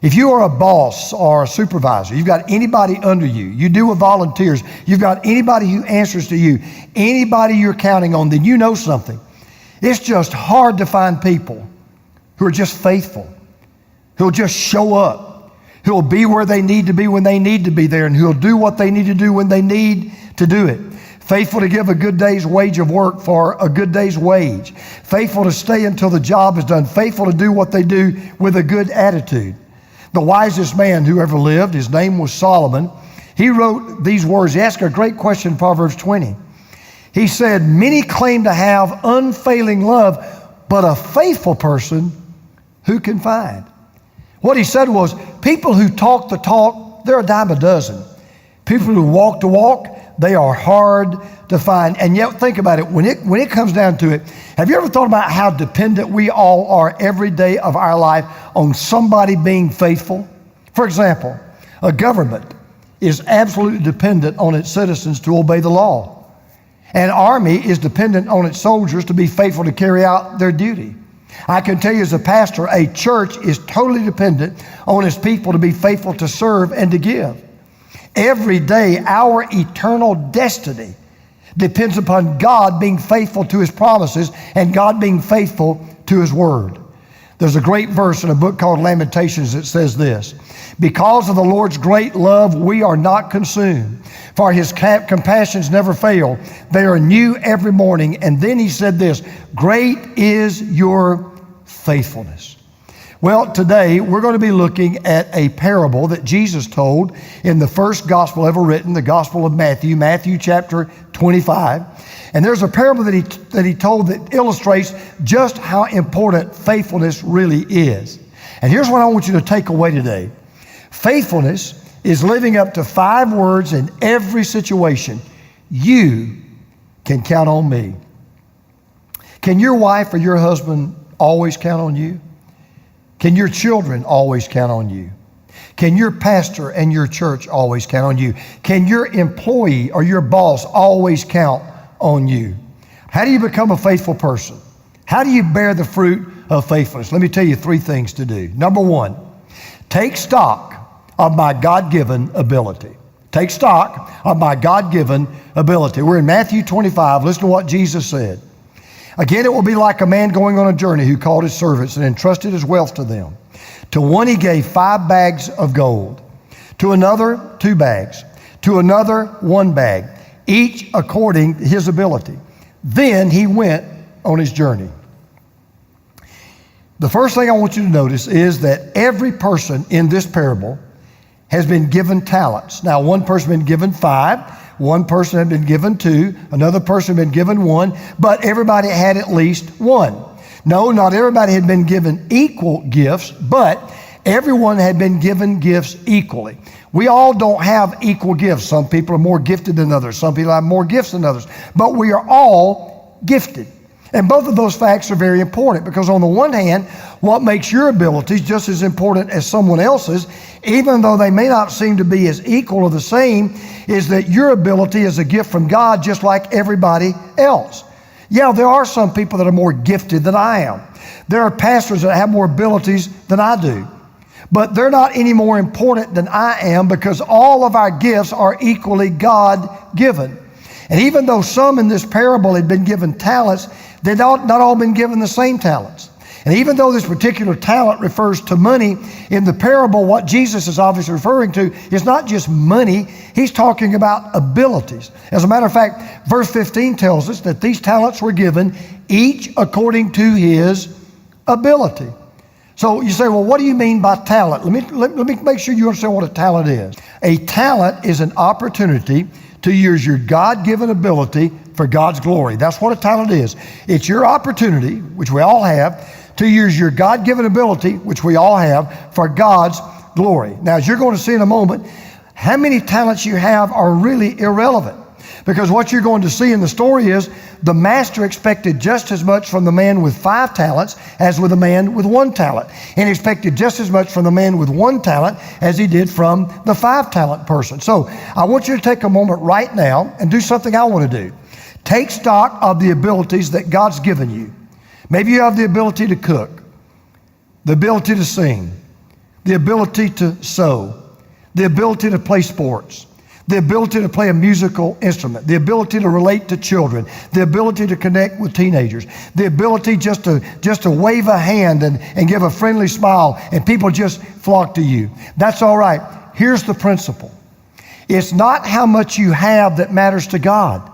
If you are a boss or a supervisor, you've got anybody under you, you deal with volunteers, you've got anybody who answers to you, anybody you're counting on, then you know something. It's just hard to find people who are just faithful, who'll just show up, who'll be where they need to be when they need to be there, and who'll do what they need to do when they need to do it. Faithful to give a good day's wage of work for a good day's wage. Faithful to stay until the job is done. Faithful to do what they do with a good attitude. The wisest man who ever lived, his name was Solomon. He wrote these words. He asked a great question in Proverbs 20. He said, many claim to have unfailing love, but a faithful person who can find? What he said was, people who talk the talk, they're a dime a dozen. People who walk the walk, they are hard to find. And yet, think about it, when it comes down to it, have you ever thought about how dependent we all are every day of our life on somebody being faithful? For example, a government is absolutely dependent on its citizens to obey the law. An army is dependent on its soldiers to be faithful to carry out their duty. I can tell you as a pastor, a church is totally dependent on its people to be faithful to serve and to give. Every day, our eternal destiny depends upon God being faithful to His promises and God being faithful to His word. There's a great verse in a book called Lamentations that says this, because of the Lord's great love, we are not consumed, for His compassions never fail. They are new every morning. And then he said this, great is your faithfulness. Well, today we're going to be looking at a parable that Jesus told in the first gospel ever written, the Gospel of Matthew, Matthew chapter 25. And there's a parable that he told that illustrates just how important faithfulness really is. And here's what I want you to take away today. Faithfulness is living up to 5 words in every situation. You can count on me. Can your wife or your husband always count on you? Can your children always count on you? Can your pastor and your church always count on you? Can your employee or your boss always count on you? How do you become a faithful person? How do you bear the fruit of faithfulness? Let me tell you 3 things to do. Number 1, take stock of my God-given ability. Take stock of my God-given ability. We're in Matthew 25. Listen to what Jesus said. Again, it will be like a man going on a journey who called his servants and entrusted his wealth to them. To one he gave 5 bags of gold, to another 2 bags, to another 1 bag, each according to his ability. Then he went on his journey. The first thing I want you to notice is that every person in this parable has been given talents. Now, one person has been given 5, one person had been given 2, another person had been given 1, but everybody had at least 1. No, not everybody had been given equal gifts, but everyone had been given gifts equally. We all don't have equal gifts. Some people are more gifted than others. Some people have more gifts than others, but we are all gifted. And both of those facts are very important because on the one hand, what makes your abilities just as important as someone else's, even though they may not seem to be as equal or the same, is that your ability is a gift from God just like everybody else. Yeah, there are some people that are more gifted than I am. There are pastors that have more abilities than I do. But they're not any more important than I am because all of our gifts are equally God-given. And even though some in this parable had been given talents, they'd not all been given the same talents. And even though this particular talent refers to money, in the parable, what Jesus is obviously referring to is not just money, he's talking about abilities. As a matter of fact, verse 15 tells us that these talents were given each according to his ability. So you say, well, what do you mean by talent? Let me make sure you understand what a talent is. A talent is an opportunity to use your God-given ability for God's glory. That's what a talent is. It's your opportunity, which we all have, to use your God-given ability, which we all have, for God's glory. Now, as you're going to see in a moment, how many talents you have are really irrelevant. Because what you're going to see in the story is the master expected just as much from the man with 5 talents as with the man with 1 talent. And expected just as much from the man with 1 talent as he did from the 5-talent person. So I want you to take a moment right now and do something I want to do. Take stock of the abilities that God's given you. Maybe you have the ability to cook, the ability to sing, the ability to sew, the ability to play sports, the ability to play a musical instrument, the ability to relate to children, the ability to connect with teenagers, the ability just to wave a hand and give a friendly smile and people just flock to you. That's all right. Here's the principle. It's not how much you have that matters to God.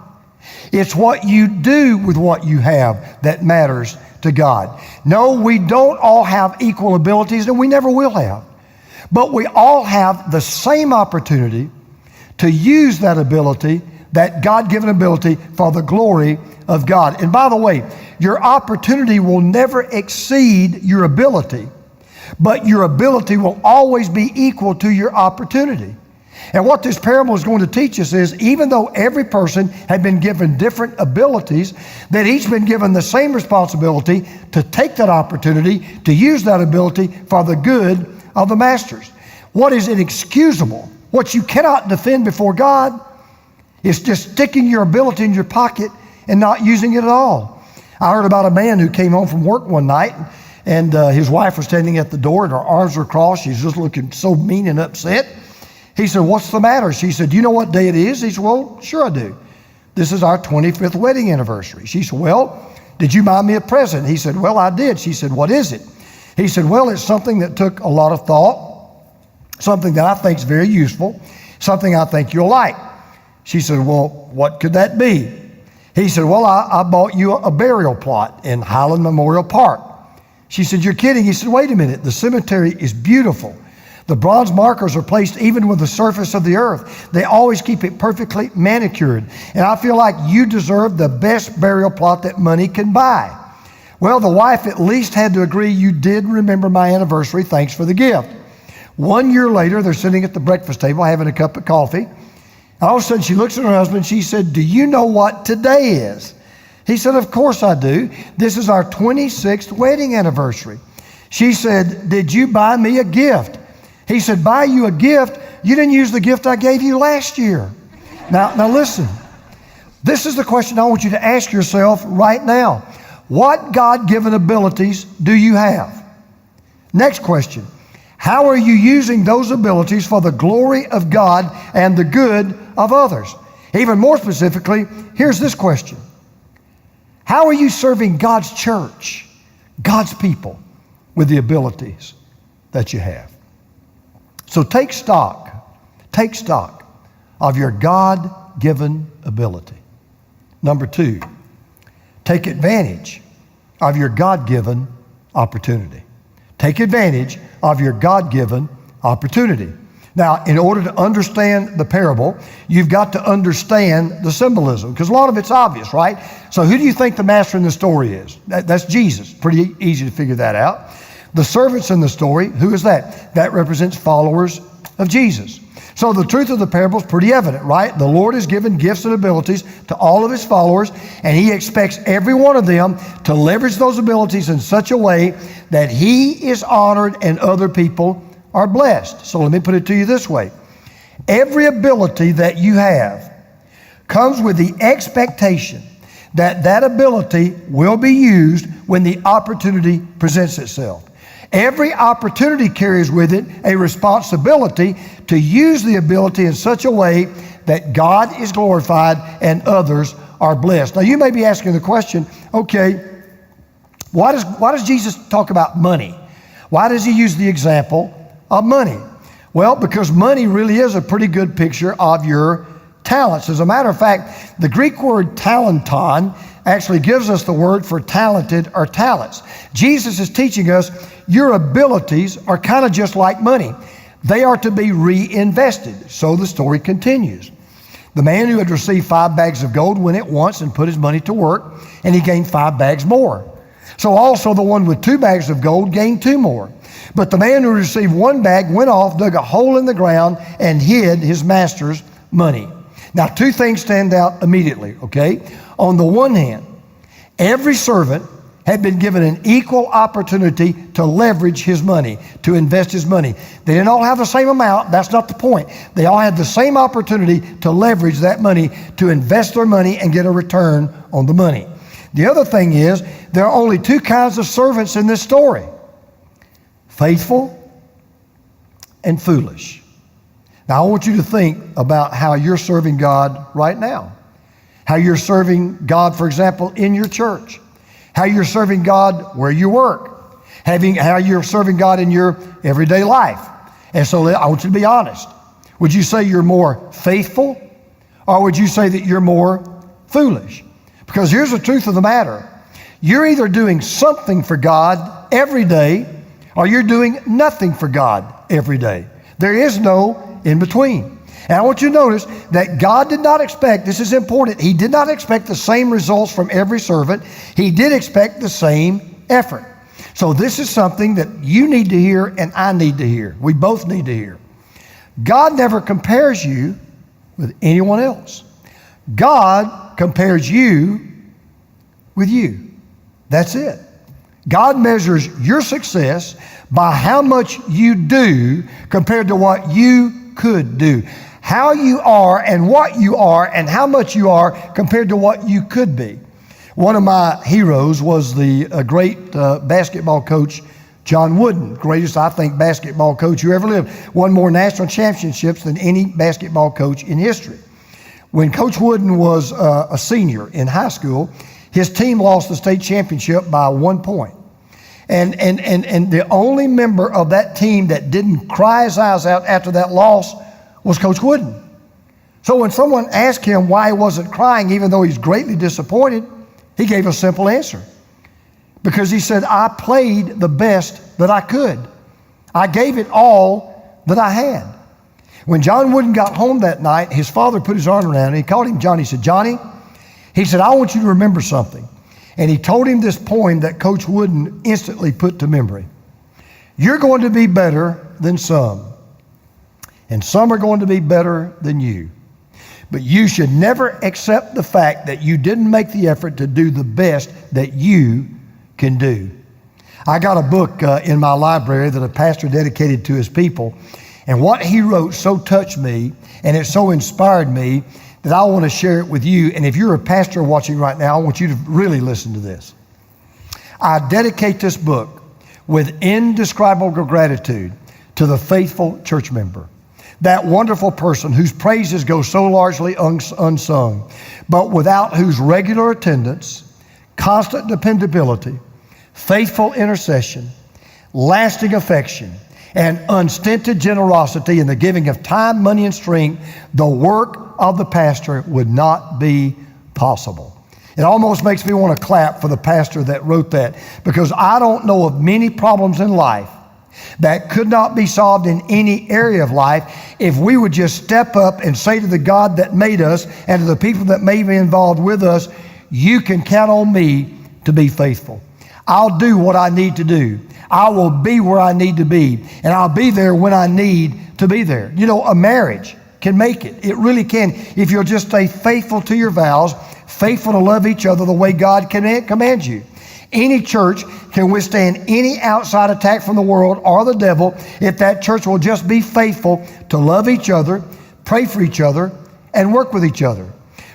It's what you do with what you have that matters to God. No, we don't all have equal abilities, and we never will have. But we all have the same opportunity to use that ability, that God-given ability, for the glory of God. And by the way, your opportunity will never exceed your ability, but your ability will always be equal to your opportunity. And what this parable is going to teach us is, even though every person had been given different abilities, that each been given the same responsibility to take that opportunity, to use that ability for the good of the masters. What is inexcusable, what you cannot defend before God, is just sticking your ability in your pocket and not using it at all. I heard about a man who came home from work one night, and his wife was standing at the door and her arms were crossed. She's just looking so mean and upset. He said, "What's the matter?" She said, "Do you know what day it is?" He said, "Well, sure I do. This is our 25th wedding anniversary." She said, "Well, did you buy me a present?" He said, "Well, I did." She said, "What is it?" He said, "Well, it's something that took a lot of thought, something that I think is very useful, something I think you'll like." She said, "Well, what could that be?" He said, "Well, I bought you a burial plot in Highland Memorial Park." She said, "You're kidding." He said, "Wait a minute. The cemetery is beautiful. The bronze markers are placed even with the surface of the earth. They always keep it perfectly manicured. And I feel like you deserve the best burial plot that money can buy." Well, the wife at least had to agree, "You did remember my anniversary. Thanks for the gift." 1 year later, they're sitting at the breakfast table having a cup of coffee. And all of a sudden, she looks at her husband. She said, "Do you know what today is?" He said, "Of course I do. This is our 26th wedding anniversary." She said, "Did you buy me a gift?" He said, "Buy you a gift? You didn't use the gift I gave you last year." Now listen, this is the question I want you to ask yourself right now. What God-given abilities do you have? Next question, how are you using those abilities for the glory of God and the good of others? Even more specifically, here's this question. How are you serving God's church, God's people, with the abilities that you have? So take stock of your God-given ability. Number 2, take advantage of your God-given opportunity. Take advantage of your God-given opportunity. Now, in order to understand the parable, you've got to understand the symbolism, because a lot of it's obvious, right? So who do you think the master in the story is? That's Jesus. Pretty easy to figure that out. The servants in the story, who is that? That represents followers of Jesus. So the truth of the parable is pretty evident, right? The Lord has given gifts and abilities to all of his followers, and he expects every one of them to leverage those abilities in such a way that he is honored and other people are blessed. So let me put it to you this way. Every ability that you have comes with the expectation that that ability will be used when the opportunity presents itself. Every opportunity carries with it a responsibility to use the ability in such a way that God is glorified and others are blessed. Now you may be asking the question, okay, why does Jesus talk about money? Why does he use the example of money? Well, because money really is a pretty good picture of your talents. As a matter of fact, the Greek word talenton actually gives us the word for talented or talents. Jesus is teaching us your abilities are kind of just like money. They are to be reinvested. So the story continues. The man who had received 5 bags of gold went at once and put his money to work, and he gained 5 bags more. So also the one with 2 bags of gold gained 2 more. But the man who received 1 bag went off, dug a hole in the ground, and hid his master's money. Now 2 things stand out immediately, okay? On the one hand, every servant had been given an equal opportunity to leverage his money, to invest his money. They didn't all have the same amount. That's not the point. They all had the same opportunity to leverage that money, to invest their money and get a return on the money. The other thing is, there are only 2 kinds of servants in this story: faithful and foolish. Now, I want you to think about how you're serving God right now. How you're serving God, for example, in your church. How you're serving God where you work. How you're serving God in your everyday life. And so I want you to be honest. Would you say you're more faithful, or would you say that you're more foolish? Because here's the truth of the matter. You're either doing something for God every day, or you're doing nothing for God every day. There is no in between. And I want you to notice that God did not expect, this is important, He did not expect the same results from every servant. He did expect the same effort. So this is something that you need to hear and I need to hear. We both need to hear. God never compares you with anyone else. God compares you with you. That's it. God measures your success by how much you do compared to what you could do. How you are and what you are and how much you are compared to what you could be. One of my heroes was the great basketball coach, John Wooden, greatest, I think, basketball coach who ever lived. Won more national championships than any basketball coach in history. When Coach Wooden was a senior in high school, his team lost the state championship by 1 point. And the only member of that team that didn't cry his eyes out after that loss was Coach Wooden. So when someone asked him why he wasn't crying, even though he's greatly disappointed, he gave a simple answer. Because he said, I played the best that I could. I gave it all that I had. When John Wooden got home that night, his father put his arm around him. He called him Johnny. He said, Johnny, he said, I want you to remember something. And he told him this poem that Coach Wooden instantly put to memory. You're going to be better than some, and some are going to be better than you. But you should never accept the fact that you didn't make the effort to do the best that you can do. I got a book in my library that a pastor dedicated to his people, and what he wrote so touched me, and it so inspired me that I want to share it with you. And if you're a pastor watching right now, I want you to really listen to this. I dedicate this book with indescribable gratitude to the faithful church member, that wonderful person whose praises go so largely unsung, but without whose regular attendance, constant dependability, faithful intercession, lasting affection, and unstinted generosity in the giving of time, money, and strength, the work of the pastor would not be possible. It almost makes me want to clap for the pastor that wrote that, because I don't know of many problems in life that could not be solved in any area of life if we would just step up and say to the God that made us and to the people that may be involved with us, you can count on me to be faithful. I'll do what I need to do. I will be where I need to be, and I'll be there when I need to be there. You know, a marriage can make it. It really can, if you'll just stay faithful to your vows, faithful to love each other the way God commands you. Any church can withstand any outside attack from the world or the devil if that church will just be faithful to love each other, pray for each other, and work with each other.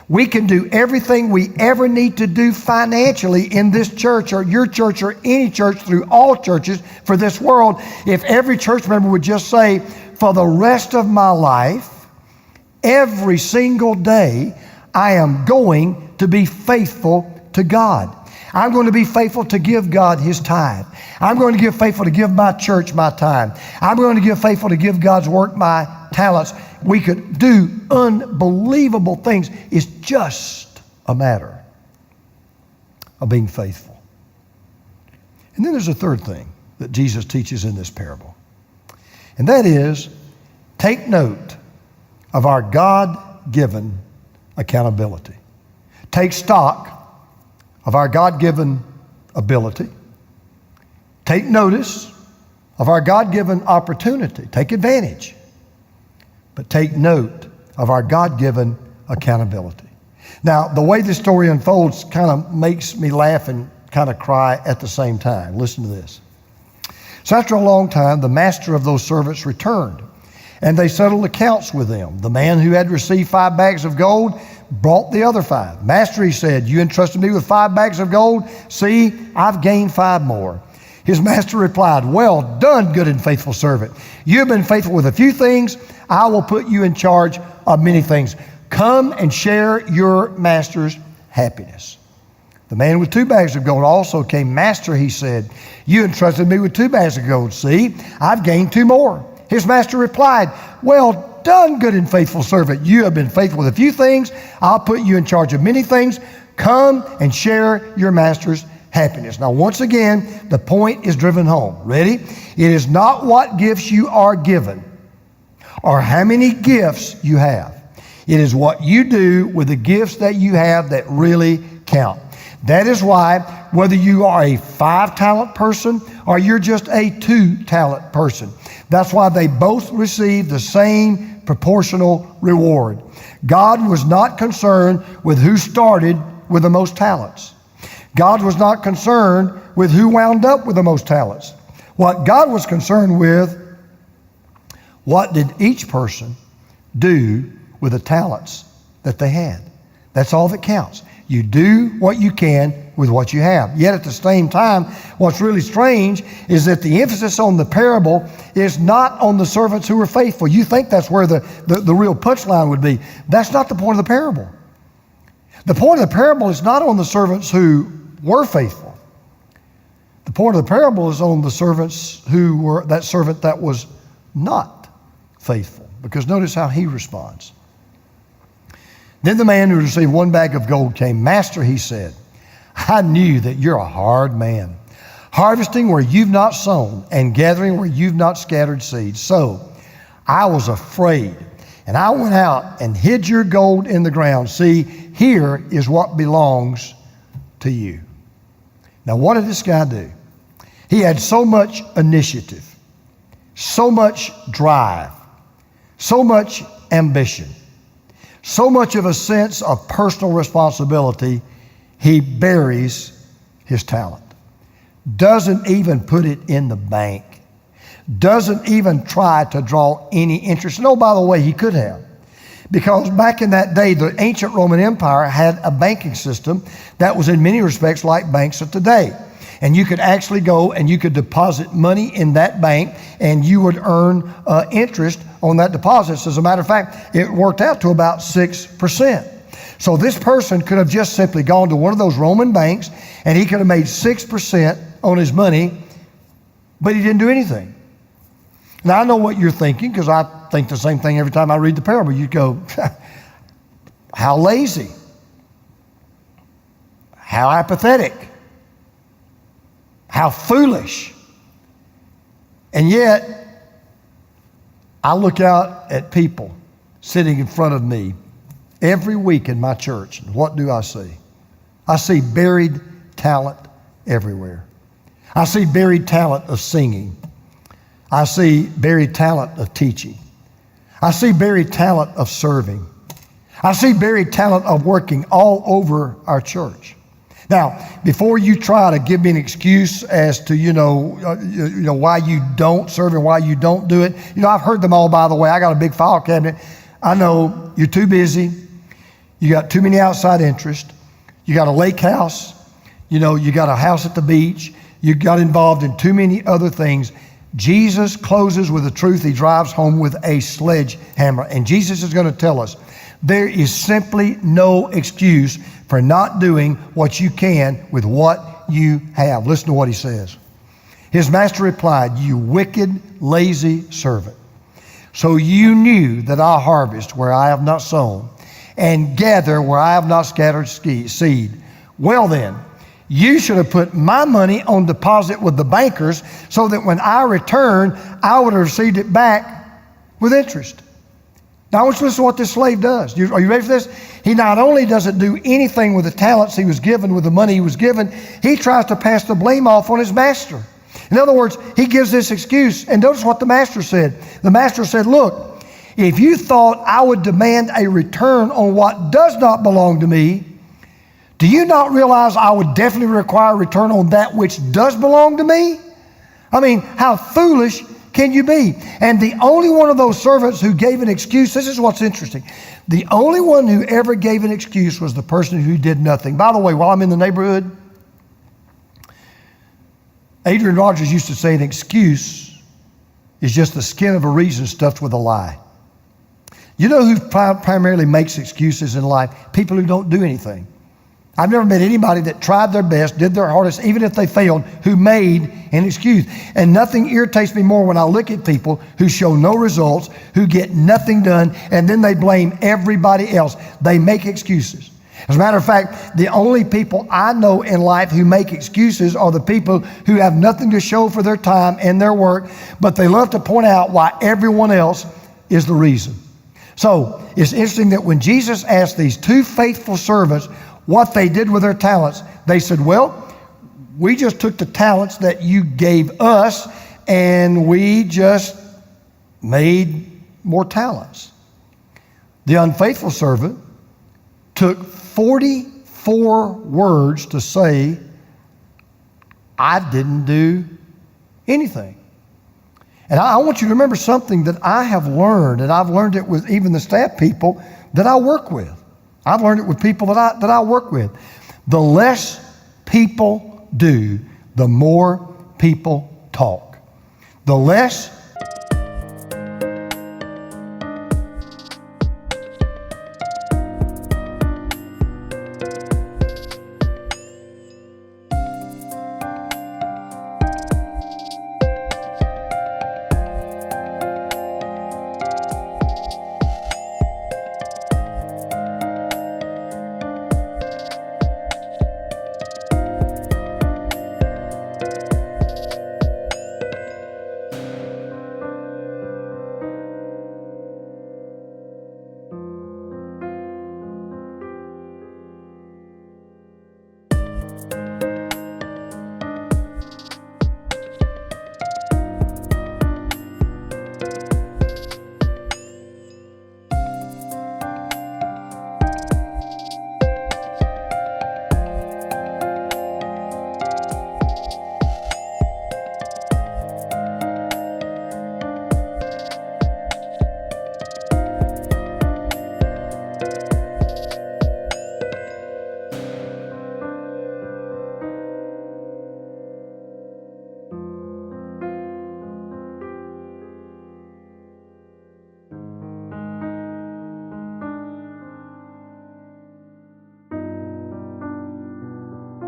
We can do everything we ever need to do financially in this church or your church or any church through all churches for this world if every church member would just say, for the rest of my life, every single day, I am going to be faithful to God. I'm going to be faithful to give God His tithe. I'm going to be faithful to give my church my time. I'm going to be faithful to give God's work my talents. We could do unbelievable things. It's just a matter of being faithful. And then there's a third thing that Jesus teaches in this parable. And that is, take note of our God-given accountability. Take stock of our God-given ability. Take notice of our God-given opportunity. Take advantage. But take note of our God-given accountability. Now, the way this story unfolds kind of makes me laugh and kind of cry at the same time. Listen to this. So after a long time, the master of those servants returned, and they settled accounts with them. The man who had received 5 bags of gold brought the other 5. Master, he said, you entrusted me with 5 bags of gold. See, I've gained 5 more. His master replied, well done, good and faithful servant. You have been faithful with a few things. I will put you in charge of many things. Come and share your master's happiness. The man with 2 bags of gold also came. Master, he said, you entrusted me with 2 bags of gold. See, I've gained 2 more. His master replied, well done, good and faithful servant. You have been faithful with a few things. I'll put you in charge of many things. Come and share your master's happiness. Now, once again, the point is driven home. Ready? It is not what gifts you are given or how many gifts you have. It is what you do with the gifts that you have that really count. That is why whether you are a 5-talent person or you're just a 2-talent person, that's why they both receive the same proportional reward. God was not concerned with who started with the most talents. God was not concerned with who wound up with the most talents. What God was concerned with, what did each person do with the talents that they had? That's all that counts. You do what you can with what you have. Yet at the same time, what's really strange is that the emphasis on the parable is not on the servants who were faithful. You think that's where the real punchline would be. That's not the point of the parable. The point of the parable is not on the servants who were faithful. The point of the parable is on the servants who were, that servant that was not faithful. Because notice how he responds. Then the man who received 1 bag of gold came. Master, he said, I knew that you're a hard man, harvesting where you've not sown and gathering where you've not scattered seed. So I was afraid, and I went out and hid your gold in the ground. See, here is what belongs to you. Now, what did this guy do? He had so much initiative, so much drive, so much ambition, so much of a sense of personal responsibility, he buries his talent. Doesn't even put it in the bank. Doesn't even try to draw any interest. And oh, by the way, he could have. Because back in that day, the ancient Roman Empire had a banking system that was in many respects like banks of today. And you could actually go and you could deposit money in that bank and you would earn interest on that deposit. So as a matter of fact, it worked out to about 6%. So this person could have just simply gone to one of those Roman banks and he could have made 6% on his money, but he didn't do anything. Now I know what you're thinking, because I think the same thing every time I read the parable. You go, how lazy, how apathetic, how foolish. And yet, I look out at people sitting in front of me every week in my church, and what do I see? I see buried talent everywhere. I see buried talent of singing. I see buried talent of teaching. I see buried talent of serving. I see buried talent of working all over our church. Now, before you try to give me an excuse as to, why you don't serve and why you don't do it, I've heard them all, by the way. I got a big file cabinet. I know you're too busy. You got too many outside interests. You got a lake house. You got a house at the beach. You got involved in too many other things. Jesus closes with the truth. He drives home with a sledgehammer. And Jesus is going to tell us there is simply no excuse for not doing what you can with what you have. Listen to what he says. His master replied, you wicked, lazy servant. So you knew that I harvest where I have not sown and gather where I have not scattered seed. Well then, you should have put my money on deposit with the bankers so that when I return, I would have received it back with interest. Now I want you to listen to what this slave does. Are you ready for this? He not only doesn't do anything with the talents he was given, with the money he was given, he tries to pass the blame off on his master. In other words, he gives this excuse. And notice what the master said. The master said, look, if you thought I would demand a return on what does not belong to me, do you not realize I would definitely require a return on that which does belong to me? I mean, how foolish can you be? And the only one of those servants who gave an excuse, this is what's interesting. The only one who ever gave an excuse was the person who did nothing. By the way, while I'm in the neighborhood, Adrian Rogers used to say an excuse is just the skin of a reason stuffed with a lie. You know who primarily makes excuses in life? People who don't do anything. I've never met anybody that tried their best, did their hardest, even if they failed, who made an excuse. And nothing irritates me more when I look at people who show no results, who get nothing done, and then they blame everybody else. They make excuses. As a matter of fact, the only people I know in life who make excuses are the people who have nothing to show for their time and their work, but they love to point out why everyone else is the reason. So it's interesting that when Jesus asked these two faithful servants what they did with their talents, they said, well, we just took the talents that you gave us and we just made more talents. The unfaithful servant took 44 words to say, I didn't do anything. And I want you to remember something that I have learned, and I've learned it with even the staff people that I work with. I've learned it with people that I work with. The less people do, the more people talk. The less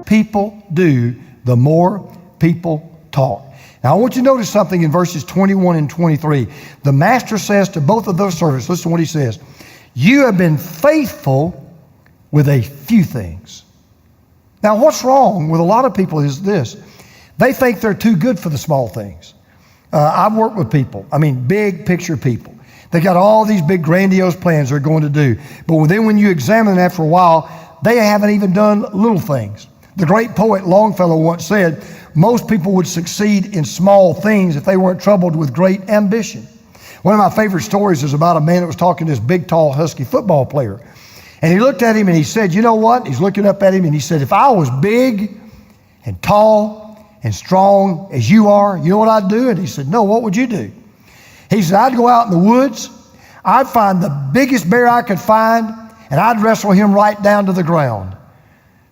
people do, the more people talk. Now, I want you to notice something in verses 21 and 23. The master says to both of those servants, listen to what he says, you have been faithful with a few things. Now, what's wrong with a lot of people is this. They think they're too good for the small things. I've worked with people, big picture people. They got all these big grandiose plans they're going to do. But then when you examine them after a while, they haven't even done little things. The great poet Longfellow once said, most people would succeed in small things if they weren't troubled with great ambition. One of my favorite stories is about a man that was talking to this big, tall, husky football player. And he looked at him and he said, you know what? He's looking up at him and he said, if I was big and tall and strong as you are, you know what I'd do? And he said, no, what would you do? He said, I'd go out in the woods, I'd find the biggest bear I could find, and I'd wrestle him right down to the ground.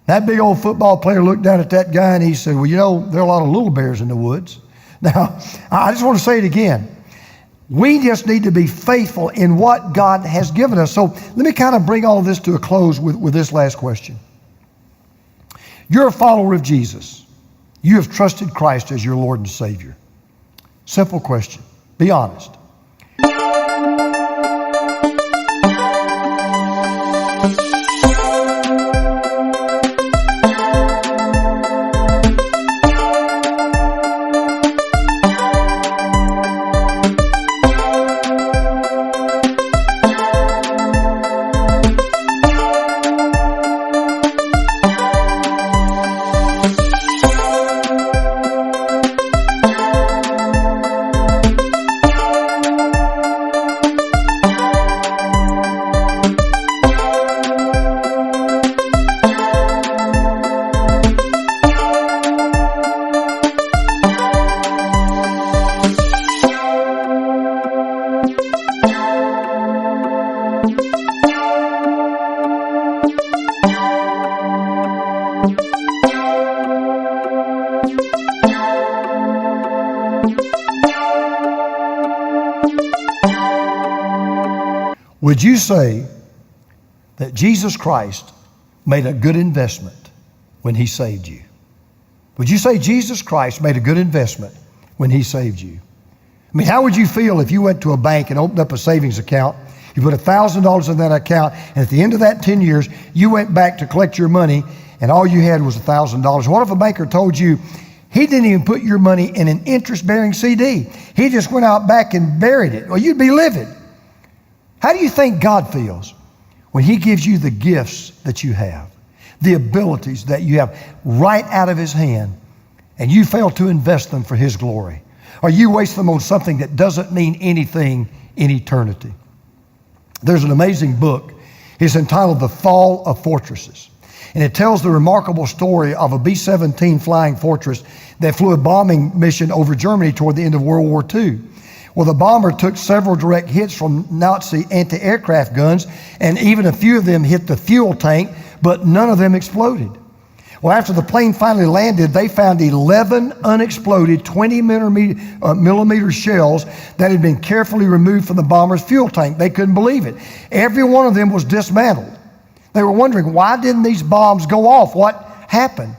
That big old football player looked down at that guy and he said, well, you know, there are a lot of little bears in the woods. Now, I just want to say it again. We just need to be faithful in what God has given us. So let me kind of bring all of this to a close with this last question. You're a follower of Jesus. You have trusted Christ as your Lord and Savior. Simple question. Be honest. Would you say that Jesus Christ made a good investment when he saved you? Would you say Jesus Christ made a good investment when he saved you? I mean, how would you feel if you went to a bank and opened up a savings account, you put $1,000 in that account, and at the end of that 10 years, you went back to collect your money, and all you had was $1,000? What if a banker told you he didn't even put your money in an interest-bearing CD? He just went out back and buried it. Well, you'd be livid. How do you think God feels when he gives you the gifts that you have, the abilities that you have right out of his hand, and you fail to invest them for his glory? Or you waste them on something that doesn't mean anything in eternity? There's an amazing book. It's entitled The Fall of Fortresses. And it tells the remarkable story of a B-17 flying fortress that flew a bombing mission over Germany toward the end of World War II. Well, the bomber took several direct hits from Nazi anti-aircraft guns, and even a few of them hit the fuel tank, but none of them exploded. Well, after the plane finally landed, they found 11 unexploded 20-millimeter shells that had been carefully removed from the bomber's fuel tank. They couldn't believe it. Every one of them was dismantled. They were wondering, why didn't these bombs go off? What happened?